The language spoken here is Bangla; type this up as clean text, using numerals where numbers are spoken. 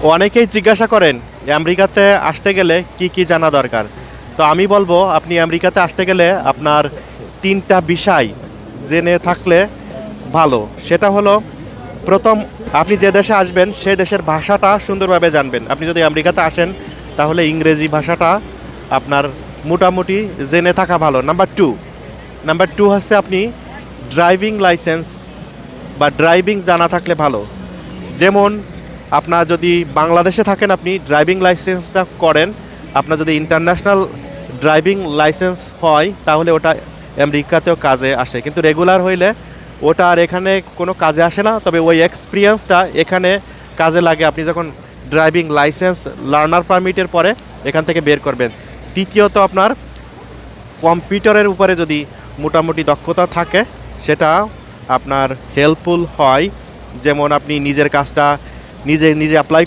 অনেকেই জিজ্ঞাসা করেন যে আমেরিকাতে আসতে গেলে কি কি জানা দরকার। তো আমি বলবো আপনি আমেরিকাতে আসতে গেলে আপনার 3টা বিষয় জেনে থাকলে ভালো। সেটা হলো, প্রথম, আপনি যে দেশে আসবেন সেই দেশের ভাষাটা সুন্দরভাবে জানবেন। আপনি যদি আমেরিকাতে আসেন তাহলে ইংরেজি ভাষাটা আপনার মোটামুটি জেনে থাকা ভালো। নাম্বার টু হচ্ছে আপনি ড্রাইভিং লাইসেন্স বা ড্রাইভিং জানা থাকলে ভালো। যেমন আপনার যদি বাংলাদেশে থাকেন, আপনি ড্রাইভিং লাইসেন্সটা করেন, আপনার যদি ইন্টারন্যাশনাল ড্রাইভিং লাইসেন্স হয় তাহলে ওটা আমেরিকাতেও কাজে আসে, কিন্তু রেগুলার হইলে ওটা আর এখানে কোনো কাজে আসে না। তবে ওই এক্সপিরিয়েন্সটা এখানে কাজে লাগে আপনি যখন ড্রাইভিং লাইসেন্স লার্নার পারমিটের পরে এখান থেকে বের করবেন। তৃতীয়ত, আপনার কম্পিউটারের উপরে যদি মোটামুটি দক্ষতা থাকে সেটা আপনার হেল্পফুল হয়। যেমন আপনি নিজের কাজটা নিজে নিজে অ্যাপ্লাই